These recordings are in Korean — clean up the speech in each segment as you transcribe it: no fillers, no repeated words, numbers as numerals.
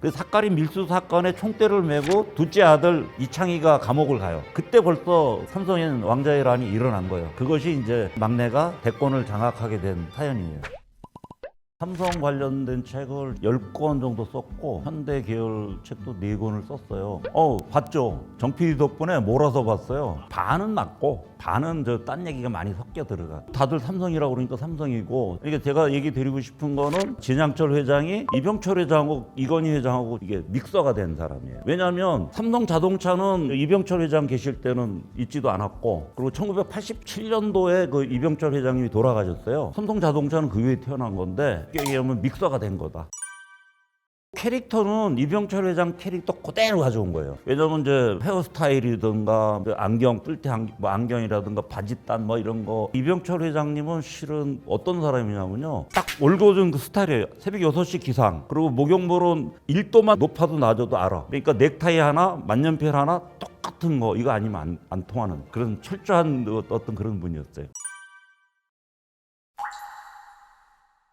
그 사카린 밀수 사건에 총대를 메고 둘째 아들 이창희가 감옥을 가요. 그때 벌써 삼성엔 왕자의 난이 일어난 거예요. 그것이 이제 막내가 대권을 장악하게 된 사연이에요. 삼성 관련된 책을 10권 정도 썼고 현대 계열 책도 4권을 썼어요. 봤죠? 정 PD 덕분에 몰아서 봤어요. 반은 맞고 반은 딴 얘기가 많이 섞여 들어가. 다들 삼성이라고 그러니까 삼성이고. 그러니까 제가 얘기 드리고 싶은 거는 진양철 회장이 이병철 회장하고 이건희 회장하고 이게 믹서가 된 사람이에요. 왜냐하면 삼성 자동차는 이병철 회장 계실 때는 있지도 않았고, 그리고 1987년도에 그 이병철 회장님이 돌아가셨어요. 삼성 자동차는 그 위에 태어난 건데 얘기하면 믹서가 된 거다. 캐릭터는 이병철 회장 캐릭터 그대로 가져온 거예요. 왜냐면 이제 헤어스타일이든가 안경, 뿔테 안경이라든가 바지단 이런 거. 이병철 회장님은 실은 어떤 사람이냐면요. 딱 올고준 그 스타일이에요. 새벽 6시 기상. 그리고 목욕물은 1도만 높아도 낮아도 알아. 그러니까 넥타이 하나, 만년필 하나 똑같은 거 이거 아니면 안 통하는 그런 철저한 어떤 그런 분이었어요.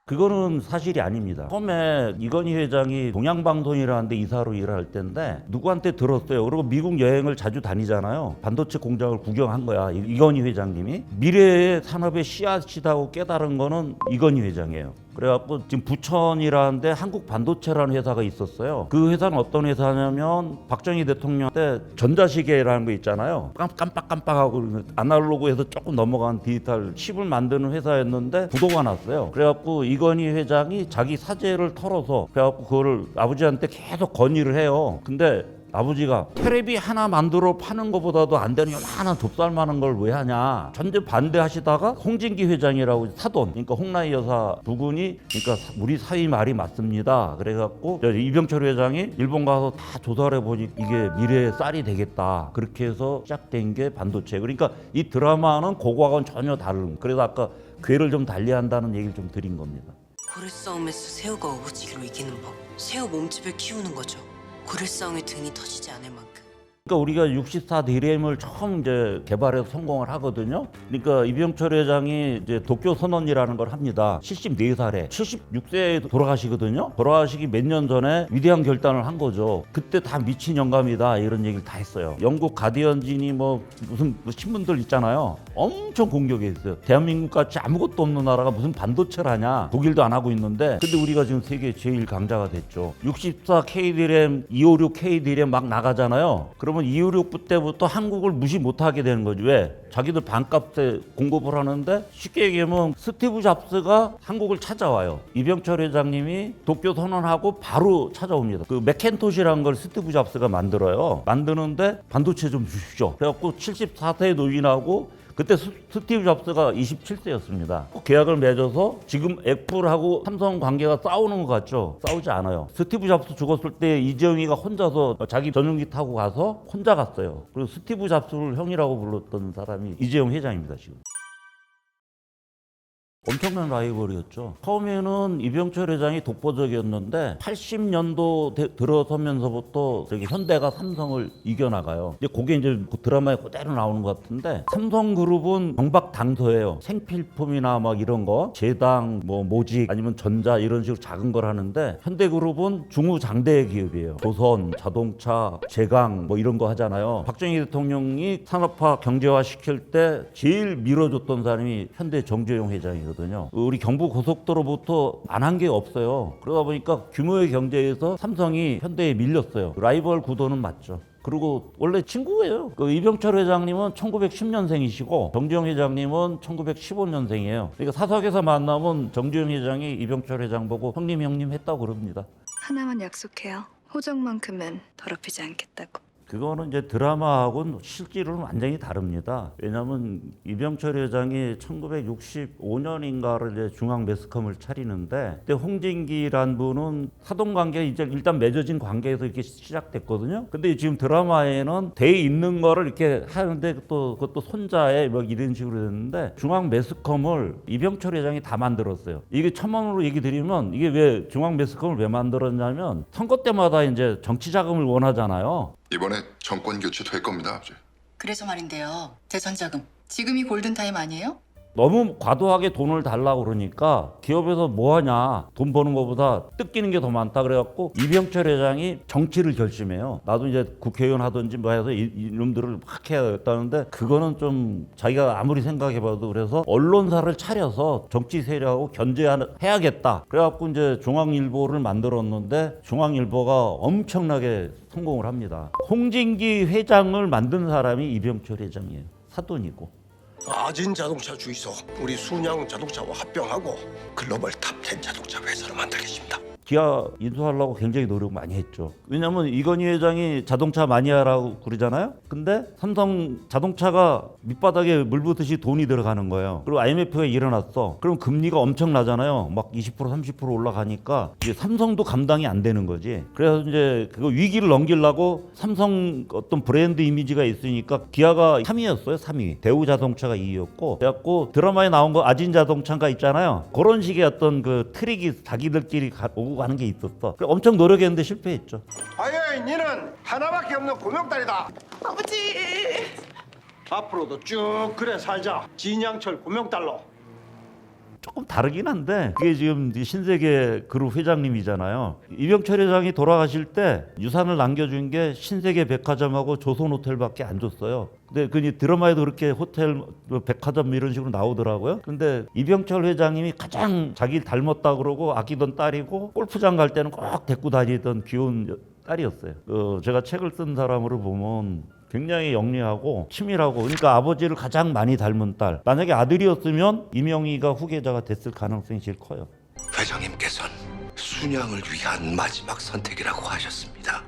그거는 사실이 아닙니다. 처음에 이건희 회장이 동양방송이라는 데 이사로 일할 때인데 누구한테 들었어요. 그리고 미국 여행을 자주 다니잖아요. 반도체 공장을 구경한 거야. 이건희 회장님이. 미래의 산업의 씨앗이라고 깨달은 거는 이건희 회장이에요. 그래갖고 지금 부천이라는데 한국 반도체라는 회사가 있었어요. 그 회사는 어떤 회사냐면 박정희 대통령 때 전자시계라는 거 있잖아요. 깜빡깜빡하고 아날로그에서 조금 넘어간 디지털 칩을 만드는 회사였는데 부도가 났어요. 그래갖고 이건희 회장이 자기 사재를 털어서 그래갖고 그거를 아버지한테 계속 건의를 해요. 근데 아버지가 테레비 하나 만들어 파는 것보다도 안 되는 요만한 좁쌀 많은 걸 왜 하냐 전제 반대하시다가 홍진기 회장이라고 사돈, 그러니까 홍라희 여사 부군이 그러니까 우리 사위 말이 맞습니다. 그래갖고 이병철 회장이 일본 가서 다 조사를 해보니 이게 미래의 쌀이 되겠다. 그렇게 해서 시작된 게 반도체. 그러니까 이 드라마는 그거하고는 전혀 다른. 그래서 아까 궤를 좀 달리한다는 얘기를 좀 드린 겁니다. 고래 싸움에서 새우가 어부지기로 이기는 법. 새우 몸집을 키우는 거죠. 고래 싸움에 등이 터지지 않을 만큼. 그러니까 우리가 64 DRAM을 처음 이제 개발해서 성공을 하거든요. 그러니까 이병철 회장이 이제 도쿄 선언이라는 걸 합니다. 74살에 76세에 돌아가시거든요. 돌아가시기 몇 년 전에 위대한 결단을 한 거죠. 그때 다 미친 영감이다 이런 얘기를 다 했어요. 영국 가디언진이 무슨 신문들 있잖아요. 엄청 공격했어요. 대한민국 같이 아무것도 없는 나라가 무슨 반도체를 하냐. 독일도 안 하고 있는데 근데 우리가 지금 세계 제일 강자가 됐죠. 64 KDRAM, 256 KDRAM 막 나가잖아요. 그러면 256 때부터 한국을 무시 못하게 되는 거죠. 왜? 자기들 반값에 공급을 하는데 쉽게 얘기하면 스티브 잡스가 한국을 찾아와요. 이병철 회장님이 도쿄 선언하고 바로 찾아옵니다. 그 맥켄토시라는 걸 스티브 잡스가 만들어요. 만드는데 반도체 좀 주십시오. 그래갖고 74세에 노인하고 그때 스티브 잡스가 27세였습니다. 계약을 맺어서 지금 애플하고 삼성 관계가 싸우는 것 같죠? 싸우지 않아요. 스티브 잡스 죽었을 때 이재용이가 혼자서 자기 전용기 타고 가서 혼자 갔어요. 그리고 스티브 잡스를 형이라고 불렀던 사람이 이재용 회장입니다, 지금. 엄청난 라이벌이었죠. 처음에는 이병철 회장이 독보적이었는데 80년도 들어서면서부터 현대가 삼성을 이겨나가요. 그게 이제 드라마에 그대로 나오는 것 같은데 삼성그룹은 경박당서예요. 생필품이나 이런 거 제당, 모직 아니면 전자 이런 식으로 작은 걸 하는데 현대그룹은 중후장대 기업이에요. 조선, 자동차, 제강 이런 거 하잖아요. 박정희 대통령이 산업화 경제화 시킬 때 제일 밀어줬던 사람이 현대 정재용 회장이거든요. 우리 경부 고속도로부터 안 한 게 없어요. 그러다 보니까 규모의 경제에서 삼성이 현대에 밀렸어요. 라이벌 구도는 맞죠. 그리고 원래 친구예요. 이병철 회장님은 1910년생이시고 정재용 회장님은 1915년생이에요. 그러니까 사석에서 만나면 정재용 회장이 이병철 회장 보고 형님 했다고 그럽니다. 하나만 약속해요. 호적만큼은 더럽히지 않겠다고. 그거는 이제 드라마하고는 실제로는 완전히 다릅니다. 왜냐하면 이병철 회장이 1965년인가를 이제 중앙 매스컴을 차리는데 그때 홍진기란 분은 사돈 관계 이제 일단 맺어진 관계에서 이렇게 시작됐거든요. 근데 지금 드라마에는 돼 있는 거를 이렇게 하는데 또 그것도 손자에 이런 식으로 됐는데 중앙 매스컴을 이병철 회장이 다 만들었어요. 이게 첨언으로 얘기 드리면 이게 왜 중앙 매스컴을 왜 만들었냐면 선거 때마다 이제 정치 자금을 원하잖아요. 이번에 정권 교체 될 겁니다, 아버지. 그래서 말인데요. 재선 자금 지금이 골든타임 아니에요? 너무 과도하게 돈을 달라고 그러니까 기업에서 뭐 하냐, 돈 버는 것보다 뜯기는 게 더 많다 그래갖고 이병철 회장이 정치를 결심해요. 나도 이제 국회의원 하든지 뭐 해서 이놈들을 막 해야겠다는데 그거는 좀 자기가 아무리 생각해봐도 그래서 언론사를 차려서 정치 세력하고 견제해야겠다. 그래갖고 이제 중앙일보를 만들었는데 중앙일보가 엄청나게 성공을 합니다. 홍진기 회장을 만든 사람이 이병철 회장이에요. 사돈이고. 아진 자동차 주유소 우리 순양 자동차와 합병하고 글로벌 탑10 자동차 회사를 만들겠습니다. 기아 인수하려고 굉장히 노력 많이 했죠. 왜냐면 이건희 회장이 자동차 마니아라고 그러잖아요. 근데 삼성 자동차가 밑바닥에 물 붓듯이 돈이 들어가는 거예요. 그리고 IMF가 일어났어. 그럼 금리가 엄청 나잖아요. 막 20% 30% 올라가니까 이제 삼성도 감당이 안 되는 거지. 그래서 이제 그거 위기를 넘기려고 삼성 어떤 브랜드 이미지가 있으니까 기아가 3위였어요. 3위. 대우 자동차가 2위였고. 그래갖고 드라마에 나온 거 아진 자동차가 있잖아요. 그런 식의 어떤 그 트릭이 자기들끼리 오고 가는 게 있었어. 엄청 노력했는데 실패했죠. 아예 니는 하나밖에 없는 고명딸이다. 아버지. 앞으로도 쭉 그래 살자. 진양철 고명딸로. 조금 다르긴 한데 그게 지금 신세계 그룹 회장님이잖아요. 이병철 회장이 돌아가실 때 유산을 남겨준 게 신세계 백화점하고 조선호텔밖에 안 줬어요. 근데 그 드라마에도 그렇게 호텔, 백화점 이런 식으로 나오더라고요. 근데 이병철 회장님이 가장 자기 닮았다 그러고 아끼던 딸이고 골프장 갈 때는 꼭 데리고 다니던 귀여운 딸이었어요. 제가 책을 쓴 사람으로 보면 굉장히 영리하고 치밀하고, 그러니까 아버지를 가장 많이 닮은 딸. 만약에 아들이었으면 이명희가 후계자가 됐을 가능성이 제일 커요. 회장님께서는 순양을 위한 마지막 선택이라고 하셨습니다.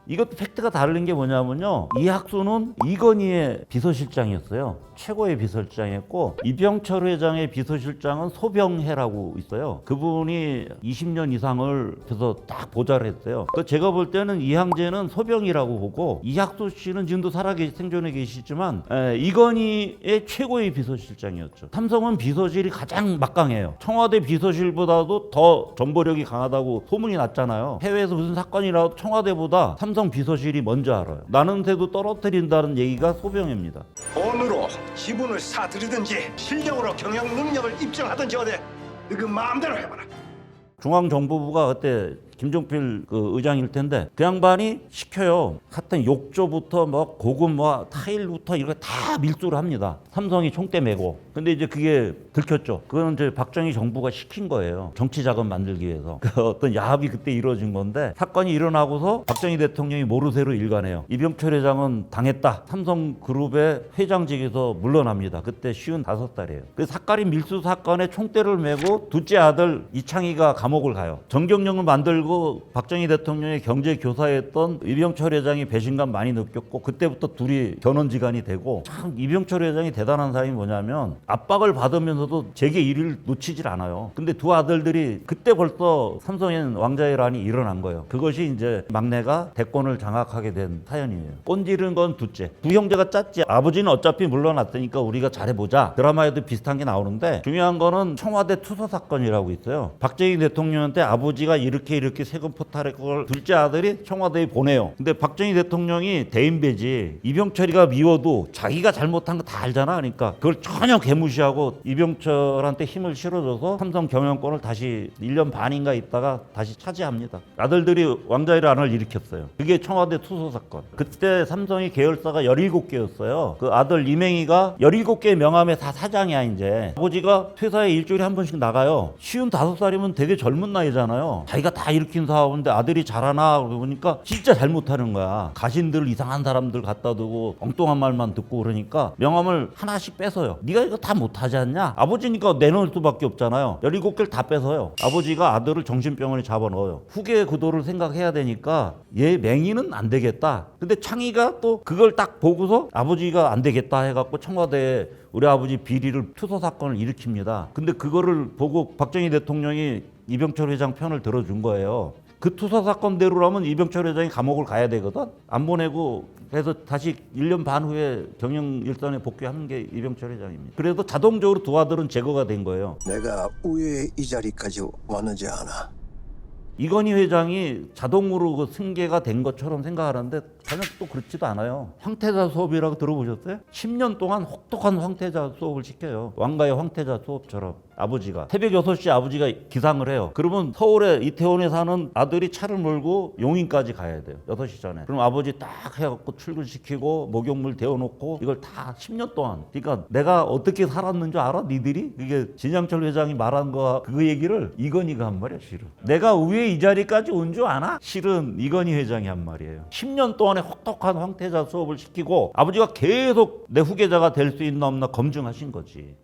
이것도 팩트가 다른 게 뭐냐면요. 이학수는 이건희의 비서실장이었어요. 최고의 비서실장이었고 이병철 회장의 비서실장은 소병해라고 있어요. 그분이 20년 이상을 그래서 딱 보좌를 했어요. 제가 볼 때는 이항재는 소병이라고 보고 이학수 씨는 지금도 생존해 계시지만 이건희의 최고의 비서실장이었죠. 삼성은 비서실이 가장 막강해요. 청와대 비서실보다도 더 정보력이 강하다고 소문이 났잖아요. 해외에서 무슨 사건이 나도 청와대보다 삼성 비서실이 먼저 알아요. 나는 새도 떨어뜨린다는 얘기가 소병입니다. 돈으로 지분을 사들이든지 실력으로 경영 능력을 입증하든지 어때? 그 마음대로 해봐라. 중앙정보부가 그때 김종필 그 의장일 텐데 그 양반이 시켜요. 하여튼 욕조부터 뭐 고급 뭐 타일부터 이런 거 다 밀수를 합니다. 삼성이 총대 메고. 근데 이제 그게 들켰죠. 그건 이제 박정희 정부가 시킨 거예요. 정치 자금 만들기 위해서. 그 어떤 야합이 그때 이루어진 건데 사건이 일어나고서 박정희 대통령이 모르쇠로 일관해요. 이병철 회장은 당했다. 삼성그룹의 회장직에서 물러납니다. 그때 55살이에요. 그 사카린 밀수 사건에 총대를 메고 둘째 아들 이창희가 감옥을 가요. 정경련을 만들고 박정희 대통령의 경제 교사였던 이병철 회장이 배신감 많이 느꼈고 그때부터 둘이 견원지간이 되고 참 이병철 회장이 대단한 사람이 뭐냐면 압박을 받으면서도 재계 1위를 놓치질 않아요. 근데 두 아들들이 그때 벌써 삼성엔 왕자의 란이 일어난 거예요. 그것이 이제 막내가 대권을 장악하게 된 사연이에요. 꼰지른 건 둘째. 두 형제가 짰지. 아버지는 어차피 물러났으니까 우리가 잘해보자. 드라마에도 비슷한 게 나오는데 중요한 거는 청와대 투서 사건이라고 있어요. 박정희 대통령한테 아버지가 이렇게 세금 포탈의 걸 둘째 아들이 청와대에 보내요. 근데 박정희 대통령이 대인배지. 이병철이가 미워도 자기가 잘못한 거 다 알잖아. 그러니까 그걸 전혀 개무시하고 이병철한테 힘을 실어줘서 삼성 경영권을 다시 1년 반인가 있다가 다시 차지합니다. 아들들이 왕자의 란을 일으켰어요. 그게 청와대 투소 사건. 그때 삼성이 계열사가 17개였어요. 그 아들 이맹희가 17개 명함의 다 사장이야 이제. 아버지가 퇴사에 일주일에 한 번씩 나가요. 55살이면 되게 젊은 나이잖아요. 자기가 다 일으킨 사업인데 아들이 잘하나 그러니까 진짜 잘못하는 거야. 가신들 이상한 사람들 갖다 두고 엉뚱한 말만 듣고 그러니까 명함을 하나씩 뺏어요. 네가 이거 다 못하지 않냐? 아버지니까 내놓을 수밖에 없잖아요. 17개를 다 뺏어요. 아버지가 아들을 정신병원에 잡아넣어요. 후계 구도를 생각해야 되니까 얘 맹이는 안 되겠다. 근데 창희가 또 그걸 딱 보고서 아버지가 안 되겠다 해갖고 청와대에 우리 아버지 비리를 투서 사건을 일으킵니다. 근데 그거를 보고 박정희 대통령이 이병철 회장 편을 들어준 거예요. 그 투서 사건대로라면 이병철 회장이 감옥을 가야 되거든. 안 보내고 그래서 다시 1년 반 후에 경영 일선에 복귀하는 게 이병철 회장입니다. 그래도 자동적으로 두 아들은 제거가 된 거예요. 내가 왜 이 자리까지 왔는지 아나? 이건희 회장이 자동으로 그 승계가 된 것처럼 생각하는데 전혀 또 그렇지도 않아요. 황태자 수업이라고 들어보셨어요? 10년 동안 혹독한 황태자 수업을 시켜요. 왕가의 황태자 수업처럼. 아버지가 새벽 6시 아버지가 기상을 해요. 그러면 서울에 이태원에 사는 아들이 차를 몰고 용인까지 가야 돼요. 6시 전에. 그럼 아버지 딱 해갖고 출근시키고 목욕물 데워놓고 이걸 다 10년 동안. 그러니까 내가 어떻게 살았는 줄 알아? 니들이? 그게 진양철 회장이 말한 거 그 얘기를 이건희가 한 말이야 실은. 내가 왜 이 자리까지 온 줄 아나? 실은 이건희 회장이 한 말이에요. 10년 동안에 혹독한 황태자 수업을 시키고 아버지가 계속 내 후계자가 될 수 있나 없나 검증하신 거지.